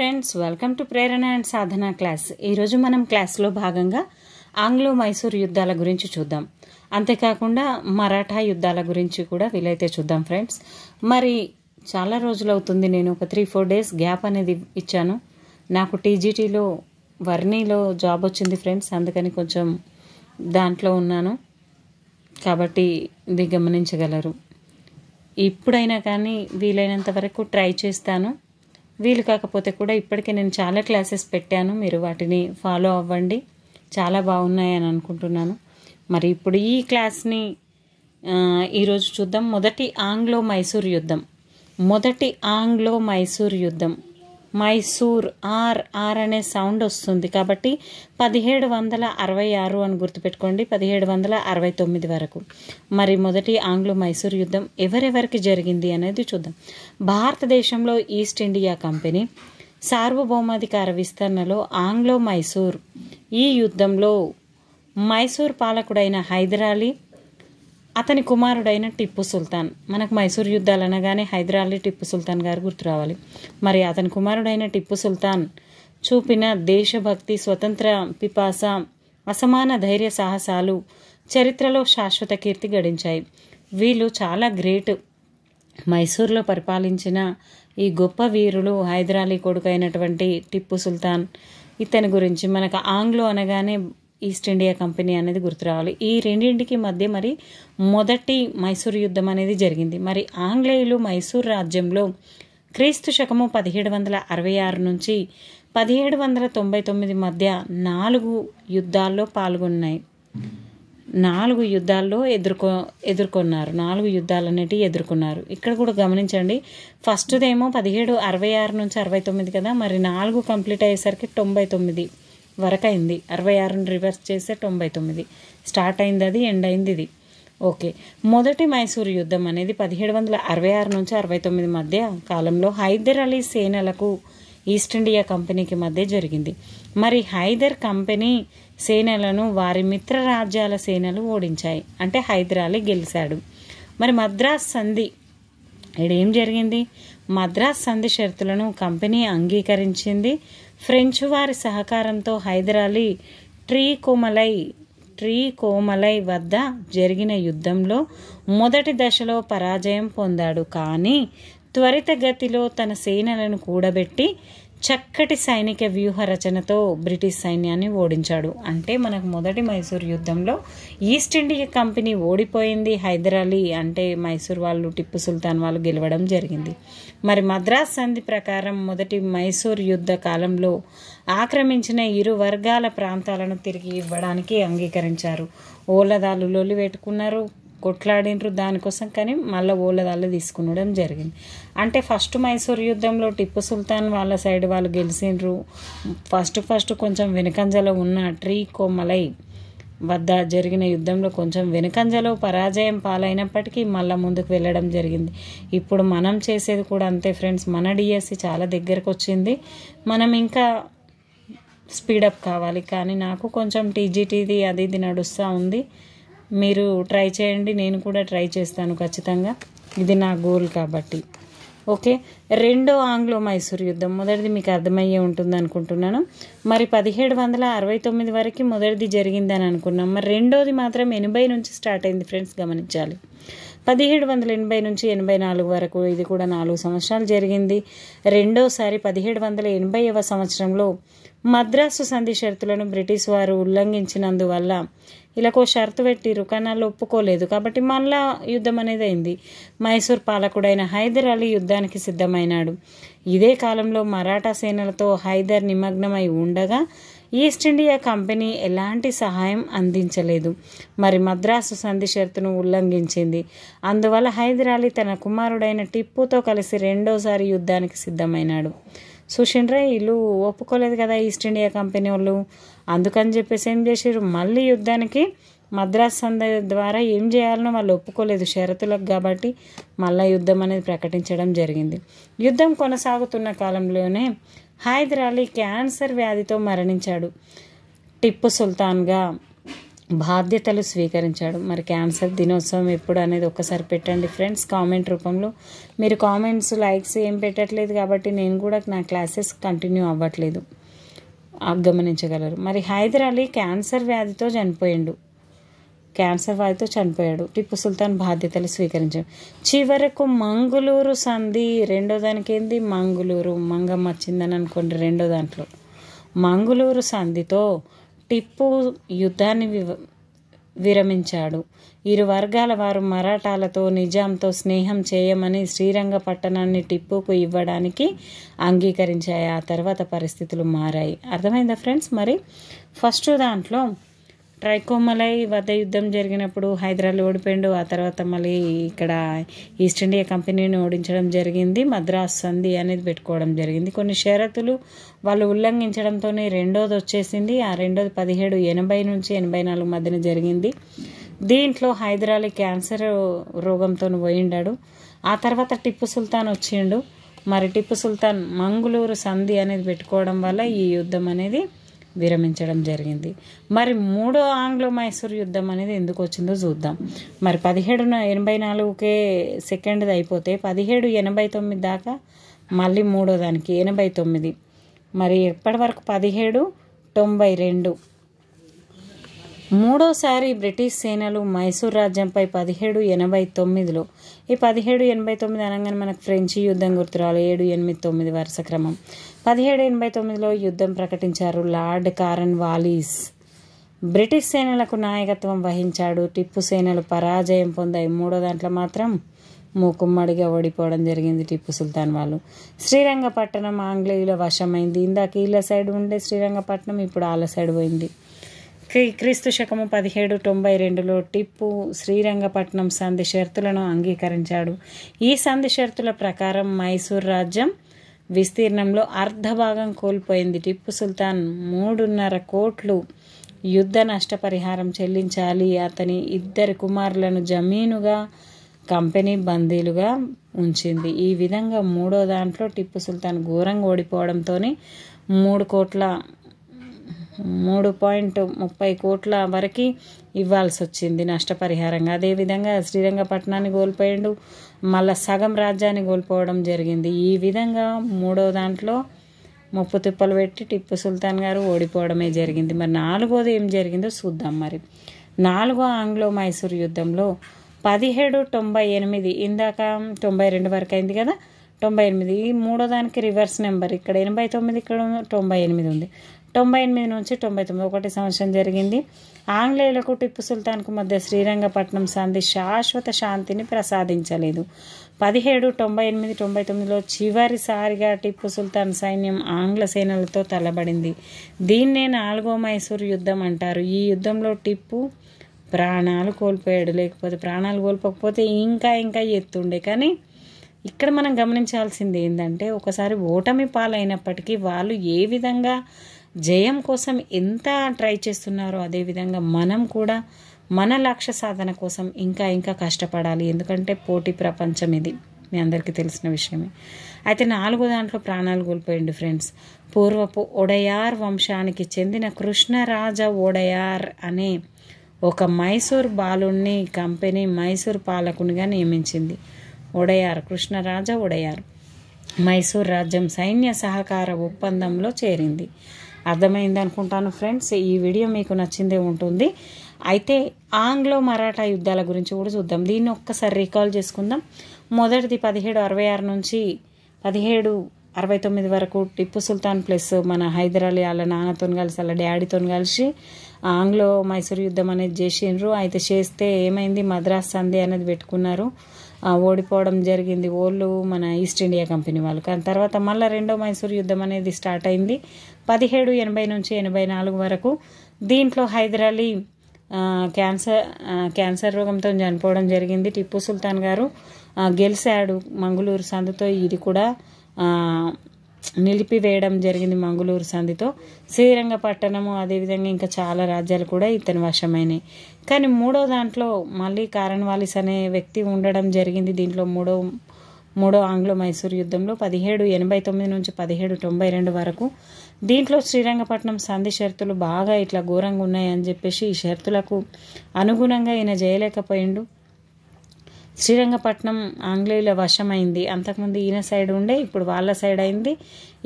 Friends, welcome to Prerana and Sadhana class. ఈరోజు మనం క్లాస్లో భాగంగా ఆంగ్లో మైసూర్ యుద్ధాల గురించి చూద్దాం. అంతేకాకుండా మరాఠా యుద్ధాల గురించి కూడా వీలైతే చూద్దాం ఫ్రెండ్స్. మరి చాలా రోజులు అవుతుంది, నేను ఒక 3-4 డేస్ గ్యాప్ అనేది ఇచ్చాను. నాకు టీజీటీలో వర్నీలో జాబ్ వచ్చింది ఫ్రెండ్స్, అందుకని కొంచెం దాంట్లో ఉన్నాను కాబట్టి ఇది గమనించగలరు. ఇప్పుడైనా కానీ వీలైనంత వరకు ట్రై చేస్తాను. వీలు కాకపోతే కూడా ఇప్పటికే నేను చాలా క్లాసెస్ పెట్టాను, మీరు వాటిని ఫాలో అవ్వండి, చాలా బాగున్నాయని అనుకుంటున్నాను. మరి ఇప్పుడు ఈ క్లాస్ని ఈరోజు చూద్దాం. మొదటి ఆంగ్లో మైసూర్ యుద్ధం. మైసూర్ ఆర్ అనే సౌండ్ వస్తుంది కాబట్టి 1766 అని గుర్తుపెట్టుకోండి, 1769 వరకు. మరి మొదటి ఆంగ్లో మైసూర్ యుద్ధం ఎవరెవరికి జరిగింది అనేది చూద్దాం. భారతదేశంలో ఈస్ట్ ఇండియా కంపెనీ సార్వభౌమాధికార విస్తరణలో ఆంగ్లో మైసూర్ ఈ యుద్ధంలో మైసూర్ పాలకుడైన హైదర్ అలీ, అతని కుమారుడైన టిప్పు సుల్తాన్. మనకు మైసూర్ యుద్ధాలు అనగానే హైదర్ అలీ, టిప్పు సుల్తాన్ గారు గుర్తు రావాలి. మరి అతని కుమారుడైన టిప్పు సుల్తాన్ చూపిన దేశభక్తి, స్వతంత్ర పిపాస, అసమాన ధైర్య సాహసాలు చరిత్రలో శాశ్వత కీర్తి గడించాయి. వీళ్ళు చాలా గ్రేట్. మైసూర్లో పరిపాలించిన ఈ గొప్ప వీరులు హైదర్ అలీ కొడుకు అయినటువంటి టిప్పు సుల్తాన్. ఇతని గురించి మనకు ఆంగ్లో అనగానే ఈస్ట్ ఇండియా కంపెనీ అనేది గుర్తు రావాలి. ఈ రెండింటికి మధ్య మరి మొదటి మైసూర్ యుద్ధం అనేది జరిగింది. మరి ఆంగ్లేయులు మైసూర్ రాజ్యంలో క్రీస్తు శకము 1766 నుంచి 1799 మధ్య 4 యుద్ధాల్లో పాల్గొన్నాయి. 4 యుద్ధాల్లో ఎదుర్కొన్నారు. 4 యుద్ధాలు అనేటివి ఎదుర్కొన్నారు. ఇక్కడ కూడా గమనించండి, ఫస్ట్దేమో 1766 నుంచి 69 కదా, మరి 4 కంప్లీట్ అయ్యేసరికి 99 వరకు అయింది. 66ని రివర్స్ చేస్తే 99 స్టార్ట్ అయింది, అది ఎండ్ అయింది ఇది. ఓకే, మొదటి మైసూర్ యుద్ధం అనేది 1766 నుంచి 69 మధ్య కాలంలో హైదర్ అలీ సేనలకు ఈస్ట్ ఇండియా కంపెనీకి మధ్య జరిగింది. మరి హైదర్ కంపెనీ సేనలను వారి మిత్ర రాజ్యాల సేనలు ఓడించాయి, అంటే హైదర్ అలీ గెలిచాడు. మరి మద్రాస్ సంధి, ఇదేం జరిగింది? మద్రాస్ సంధి షరతులను కంపెనీ అంగీకరించింది. ఫ్రెంచ్ వారి సహకారంతో హైదర్ అలీ ట్రీకోమలై వద్ద జరిగిన యుద్ధంలో మొదటి దశలో పరాజయం పొందాడు. కానీ త్వరితగతిలో తన సేనలను కూడబెట్టి చక్కటి సైనిక వ్యూహ రచనతో బ్రిటిష్ సైన్యాన్ని ఓడించాడు. అంటే మనకు మొదటి మైసూర్ యుద్ధంలో ఈస్ట్ ఇండియా కంపెనీ ఓడిపోయింది, హైదర్ అలీ అంటే మైసూర్ వాళ్ళు, టిప్పు సుల్తాన్ వాళ్ళు గెలవడం జరిగింది. మరి మద్రాస్ సంధి ప్రకారం మొదటి మైసూర్ యుద్ధ కాలంలో ఆక్రమించిన ఇరు వర్గాల ప్రాంతాలను తిరిగి ఇవ్వడానికి అంగీకరించారు. ఓలదాలు లొల్లి పెట్టుకున్నారు, కొట్లాడినరు దానికోసం, కానీ మళ్ళీ ఓలదాళ్ళు తీసుకునడం జరిగింది. అంటే ఫస్ట్ మైసూర్ యుద్ధంలో టిప్పు సుల్తాన్ వాళ్ళ సైడ్ వాళ్ళు గెలిచిండ్రు. ఫస్ట్ కొంచెం వెనుకంజలో ఉన్న ట్రీకోమలై వద్ద జరిగిన యుద్ధంలో కొంచెం వెనుకంజలో పరాజయం పాలైనప్పటికీ మళ్ళీ ముందుకు వెళ్ళడం జరిగింది. ఇప్పుడు మనం చేసేది కూడా అంతే ఫ్రెండ్స్, మన డిఎస్సి చాలా దగ్గరకు వచ్చింది, మనం ఇంకా స్పీడప్ కావాలి. కానీ నాకు కొంచెం టీజీటీది అది ఇది నడుస్తూ ఉంది, మీరు ట్రై చేయండి, నేను కూడా ట్రై చేస్తాను ఖచ్చితంగా, ఇది నా గోల్ కాబట్టి. ఓకే, రెండో ఆంగ్లో మైసూర్ యుద్ధం, మొదటిది మీకు అర్థమయ్యే ఉంటుంది అనుకుంటున్నాను. మరి 1769 వరకు మొదటిది జరిగిందని అనుకున్నాం. మరి రెండోది మాత్రం 80 నుంచి స్టార్ట్ అయింది ఫ్రెండ్స్, గమనించాలి. 1780 నుంచి 84 వరకు, ఇది కూడా 4 సంవత్సరాలు జరిగింది. రెండోసారి 1780వ సంవత్సరంలో మద్రాసు సంధి షరతులను బ్రిటిష్ వారు ఉల్లంఘించినందువల్ల ఇలాకో షరతు పెట్టిరు, కానీ వాళ్ళు ఒప్పుకోలేదు కాబట్టి మళ్ళా యుద్ధం అనేది అయింది. మైసూర్ పాలకుడైన హైదర్ అలీ యుద్ధానికి సిద్ధమైనాడు. ఇదే కాలంలో మరాఠా సేనలతో హైదర్ నిమగ్నమై ఉండగా ఈస్ట్ ఇండియా కంపెనీ ఎలాంటి సహాయం అందించలేదు. మరి మద్రాసు సంధి షరతును ఉల్లంఘించింది. అందువల్ల హైదర్ అలీ తన కుమారుడైన టిప్పుతో కలిసి రెండోసారి యుద్ధానికి సిద్ధమైనాడు. చూసిండ్రా, వీళ్ళు ఒప్పుకోలేదు కదా ఈస్ట్ ఇండియా కంపెనీ వాళ్ళు, అందుకని చెప్పేసి ఏం చేసారు, మళ్ళీ యుద్ధానికి మద్రాస్ సంధి ద్వారా ఏం చేయాలనో వాళ్ళు ఒప్పుకోలేదు షరతులకు, కాబట్టి మళ్ళీ యుద్ధం అనేది ప్రకటించడం జరిగింది. యుద్ధం కొనసాగుతున్న కాలంలోనే హైదర్ అలీ క్యాన్సర్ వ్యాధితో మరణించాడు. టిప్పు సుల్తాన్గా బాధ్యతలు స్వీకరించాడు. మరి క్యాన్సర్ దినోత్సవం ఎప్పుడు అనేది ఒక్కసారి పెట్టండి ఫ్రెండ్స్ కామెంట్ రూపంలో. మీరు కామెంట్స్ లైక్స్ ఏం పెట్టట్లేదు కాబట్టి నేను కూడా నా క్లాసెస్ కంటిన్యూ అవ్వట్లేదు, గమనించగలరు. మరి హైదర్ అలీ క్యాన్సర్ వ్యాధితో చనిపోయాడు. టిప్పు సుల్తాన్ బాధ్యతలు స్వీకరించాడు. చివరకు మంగుళూరు సంధి, రెండో దానికి ఏంది మంగుళూరు, మంగమ్మ వచ్చిందని అనుకోండి. రెండో దాంట్లో మంగుళూరు సంధితో టిప్పు యుద్ధాన్ని విరమించాడు. ఇరు వర్గాల వారు మరాఠాలతో నిజాంతో స్నేహం చేయమని శ్రీరంగపట్టణాన్ని టిప్పుకు ఇవ్వడానికి అంగీకరించాయి. ఆ తర్వాత పరిస్థితులు మారాయి. అర్థమైందా ఫ్రెండ్స్? మరి ఫస్ట్ దాంట్లో ట్రైకోమలై వద్ద యుద్ధం జరిగినప్పుడు హైదర్ అలీ ఓడిపోయాడు. ఆ తర్వాత మళ్ళీ ఇక్కడ ఈస్ట్ ఇండియా కంపెనీని ఓడించడం జరిగింది. మద్రాస్ సంధి అనేది పెట్టుకోవడం జరిగింది. కొన్ని షరతులు వాళ్ళు ఉల్లంఘించడంతోనే రెండోది వచ్చేసింది. ఆ రెండోది 1780 నుంచి 84 మధ్యన జరిగింది. దీంట్లో హైదర్ అలీ క్యాన్సర్ రోగంతో పోయిండాడు. ఆ తర్వాత టిప్పు సుల్తాన్ వచ్చిండు. మరి టిప్పు సుల్తాన్ మంగుళూరు సంధి అనేది పెట్టుకోవడం వల్ల ఈ యుద్ధం అనేది విరమించడం జరిగింది. మరి మూడో ఆంగ్లో మైసూర్ యుద్ధం అనేది ఎందుకు వచ్చిందో చూద్దాం. మరి 1784కే సెకండ్ది అయిపోతే 1789 దాకా మళ్ళీ మూడో దానికి 89. మరి ఎప్పటి వరకు 1792. మూడోసారి బ్రిటిష్ సేనలు మైసూర్ రాజ్యంపై 1789లో. ఈ 1789 అనగానే మనకు ఫ్రెంచి యుద్ధం గుర్తురాలి. 7, 8, 9 వరుస క్రమం. 1789లో యుద్ధం ప్రకటించారు లార్డ్ కారన్ వాలీస్. బ్రిటిష్ సేనలకు నాయకత్వం వహించాడు. టిప్పు సేనలు పరాజయం పొందాయి. మూడో దాంట్లో మాత్రం మూకుమ్మడిగా ఓడిపోవడం జరిగింది టిప్పు సుల్తాన్ వాళ్ళు. శ్రీరంగపట్టణం ఆంగ్లేయుల వశమైంది. ఇందాక వీళ్ళ సైడ్ ఉండే శ్రీరంగపట్నం ఇప్పుడు వాళ్ళ సైడ్ పోయింది. క్రీస్తు శకము 1792లో టిప్పు శ్రీరంగపట్నం సంధి షరతులను అంగీకరించాడు. ఈ సంధి షరతుల ప్రకారం మైసూర్ రాజ్యం విస్తీర్ణంలో అర్ధభాగం కోల్పోయింది. టిప్పు సుల్తాన్ 3.5 కోట్లు యుద్ధ నష్టపరిహారం చెల్లించాలి. అతని 2 కుమారులను జమీనుగా కంపెనీ బందీలుగా ఉంచింది. ఈ విధంగా మూడో దాంట్లో టిప్పు సుల్తాన్ ఘోరంగా ఓడిపోవడంతో 3.30 కోట్ల వరకు ఇవ్వాల్సి వచ్చింది నష్టపరిహారంగా. అదేవిధంగా శ్రీరంగపట్నాన్ని కోల్పోయాడు. మళ్ళా సగం రాజ్యాన్ని కోల్పోవడం జరిగింది. ఈ విధంగా మూడో దాంట్లో ముప్పు తిప్పలు పెట్టి టిప్పు సుల్తాన్ గారు ఓడిపోవడమే జరిగింది. మరి నాలుగోది ఏం జరిగిందో చూద్దాం. మరి నాలుగో ఆంగ్లో మైసూర్ యుద్ధంలో 1798, ఇందాక 92 వరకు అయింది కదా, 98. ఈ మూడో దానికి రివర్స్ నెంబర్, ఇక్కడ 89, ఇక్కడ 98 ఉంది. 98 నుంచి 99 1 సంవత్సరం జరిగింది. ఆంగ్లేయులకు టిప్పు సుల్తాన్కు మధ్య శ్రీరంగపట్నం సంధి శాశ్వత శాంతిని ప్రసాదించలేదు. 1798-99లో చివరిసారిగా టిప్పు సుల్తాన్ సైన్యం ఆంగ్ల సేనలతో తలబడింది. దీన్నే నాలుగో మైసూర్ యుద్ధం అంటారు. ఈ యుద్ధంలో టిప్పు ప్రాణాలు కోల్పోయాడు. లేకపోతే ప్రాణాలు కోల్పోకపోతే ఇంకా ఎత్తుండే. కానీ ఇక్కడ మనం గమనించాల్సింది ఏంటంటే, ఒకసారి ఓటమి పాలైనప్పటికీ వాళ్ళు ఏ విధంగా జయం కోసం ఎంత ట్రై చేస్తున్నారో అదేవిధంగా మనం కూడా మన లక్ష్య సాధన కోసం ఇంకా కష్టపడాలి. ఎందుకంటే పోటీ ప్రపంచం ఇది, మీ అందరికీ తెలిసిన విషయమే. అయితే నాలుగో దాంట్లో ప్రాణాలు కోల్పోయింది ఫ్రెండ్స్. పూర్వపు ఒడయార్ వంశానికి చెందిన కృష్ణరాజ ఒడయార్ అనే ఒక మైసూర్ బాలుణ్ణి కంపెనీ మైసూర్ పాలకునిగా నియమించింది. కృష్ణరాజ ఒడయార్ మైసూర్ రాజ్యం సైన్య సహకార ఒప్పందంలో చేరింది. అర్థమైంది అనుకుంటాను ఫ్రెండ్స్. ఈ వీడియో మీకు నచ్చిందే ఉంటుంది. అయితే ఆంగ్లో మరాఠా యుద్ధాల గురించి కూడా చూద్దాం. దీన్ని ఒక్కసారి రీకాల్ చేసుకుందాం. మొదటిది 1766 నుంచి 1769 వరకు టిప్పు సుల్తాన్ ప్లస్ మన హైదర్ అలీ వాళ్ళ నాన్నతో కలిసి వాళ్ళ డాడీతో కలిసి ఆంగ్లో మైసూర్ యుద్ధం అనేది చేసిండ్రు. అయితే చేస్తే ఏమైంది, మద్రాస్ సంధి అనేది పెట్టుకున్నారు. ఓడిపోవడం జరిగింది ఓళ్ళు మన ఈస్ట్ ఇండియా కంపెనీ వాళ్ళు. కానీ తర్వాత మళ్ళీ రెండో మైసూర్ యుద్ధం అనేది స్టార్ట్ అయింది 1780 నుంచి 84 వరకు. దీంట్లో హైదర్ అలీ క్యాన్సర్ రోగంతో చనిపోవడం జరిగింది. టిప్పు సుల్తాన్ గారు గెలిచాడు మంగుళూరు సంధితో. ఇది కూడా నిలిపివేయడం జరిగింది మంగుళూరు సంధితో. శ్రీరంగపట్టణము అదేవిధంగా ఇంకా చాలా రాజ్యాలు కూడా ఇతని వశమైనాయి. కానీ మూడో దాంట్లో మళ్ళీ కారన్ వాలిస్ అనే వ్యక్తి ఉండడం జరిగింది. దీంట్లో మూడో ఆంగ్లో మైసూర్ యుద్ధంలో 1789 నుంచి 1792 వరకు. దీంట్లో శ్రీరంగపట్నం సంధి షరతులు బాగా ఇట్లా ఘోరంగా ఉన్నాయని చెప్పేసి ఈ షరతులకు అనుగుణంగా ఈయన చేయలేకపోయిండు. శ్రీరంగపట్నం ఆంగ్లేయుల వశమైంది. అంతకుముందు ఈయన సైడ్ ఉండే, ఇప్పుడు వాళ్ళ సైడ్ అయింది.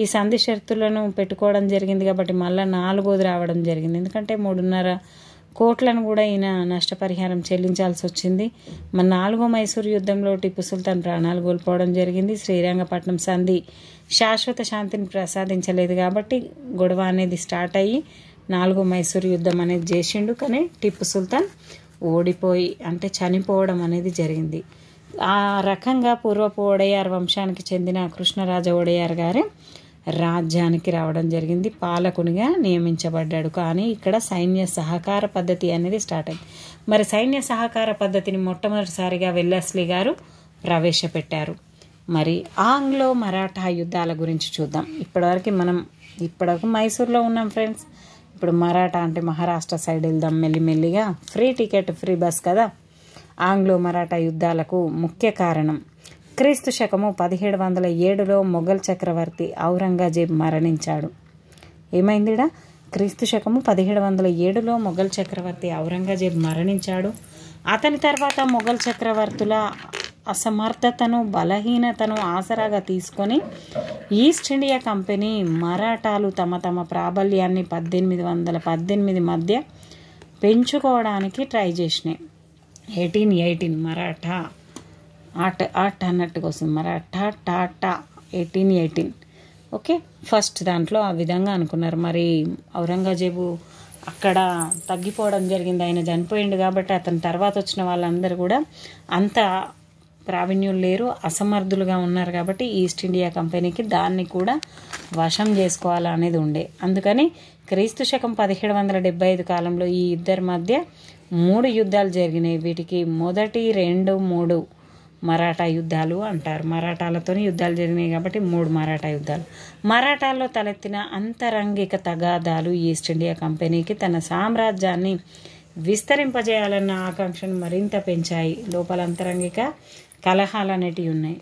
ఈ సంధి షరతులను పెట్టుకోవడం జరిగింది కాబట్టి మళ్ళీ 4వది రావడం జరిగింది. ఎందుకంటే 3.5 కోట్లను కూడా ఈయన నష్టపరిహారం చెల్లించాల్సి వచ్చింది. మన 4వ మైసూరు యుద్ధంలో టిప్పు సుల్తాన్ ప్రాణాలు కోల్పోవడం జరిగింది. శ్రీరంగపట్నం సంధి శాశ్వత శాంతిని ప్రసాదించలేదు కాబట్టి గొడవ అనేది స్టార్ట్ అయ్యి 4వ మైసూరు యుద్ధం అనేది చేసిండు. కానీ టిప్పు సుల్తాన్ ఓడిపోయి అంటే చనిపోవడం అనేది జరిగింది. ఆ రకంగా పూర్వపు ఒడయార్ వంశానికి చెందిన కృష్ణరాజ ఒడయార్ గారు రాజ్యానికి రావడం జరిగింది. పాలకునిగా నియమించబడ్డాడు. కానీ ఇక్కడ సైన్య సహకార పద్ధతి అనేది స్టార్ట్ అయింది. మరి సైన్య సహకార పద్ధతిని మొట్టమొదటిసారిగా వెల్లస్లీ గారు ప్రవేశపెట్టారు. మరి ఆంగ్లో మరాఠా యుద్ధాల గురించి చూద్దాం. ఇప్పటివరకు మైసూర్లో ఉన్నాం ఫ్రెండ్స్. ఇప్పుడు మరాఠా అంటే మహారాష్ట్ర సైడ్ వెళ్దాం మెల్లిమెల్లిగా. ఫ్రీ టికెట్, ఫ్రీ బస్ కదా. ఆంగ్లో మరాఠా యుద్ధాలకు ముఖ్య కారణం క్రీస్తు శకము 1707లో మొఘల్ చక్రవర్తి ఔరంగజేబ్ మరణించాడు. ఏమైందిడా? క్రీస్తు శకము 1707లో మొఘల్ చక్రవర్తి ఔరంగజేబ్ మరణించాడు. అతని తర్వాత మొఘల్ చక్రవర్తుల అసమర్థతను, బలహీనతను ఆసరాగా తీసుకొని ఈస్ట్ ఇండియా కంపెనీ మరాఠాలు తమ తమ ప్రాబల్యాన్ని 1818 మధ్య పెంచుకోవడానికి ట్రై చేసినాయి. 1818 మరాఠా ఆట్ అన్నట్టుగా వస్తుంది. మరాఠా టాటా 1818. ఓకే, ఫస్ట్ దాంట్లో ఆ విధంగా అనుకున్నారు. మరి ఔరంగజేబు అక్కడ తగ్గిపోవడం జరిగింది. ఆయన చనిపోయిండు కాబట్టి అతని తర్వాత వచ్చిన వాళ్ళందరూ కూడా అంత ప్రావీణ్యం లేరు, అసమర్థులుగా ఉన్నారు. కాబట్టి ఈస్ట్ ఇండియా కంపెనీకి దాన్ని కూడా వశం చేసుకోవాలనేది ఉండే. అందుకని క్రీస్తు శకం 1775 కాలంలో ఈ ఇద్దరి మధ్య 3 యుద్ధాలు జరిగినాయి. వీటికి మొదటి 2, 3 మరాఠా యుద్ధాలు అంటారు. మరాఠాలతో యుద్ధాలు జరిగినాయి కాబట్టి 3 మరాఠా యుద్ధాలు. మరాఠాల్లో తలెత్తిన అంతరంగిక తగాదాలు ఈస్ట్ ఇండియా కంపెనీకి తన సామ్రాజ్యాన్ని విస్తరింపజేయాలన్న ఆకాంక్షను మరింత పెంచాయి. లోపల అంతరంగిక కలహాలు అనేటివి ఉన్నాయి.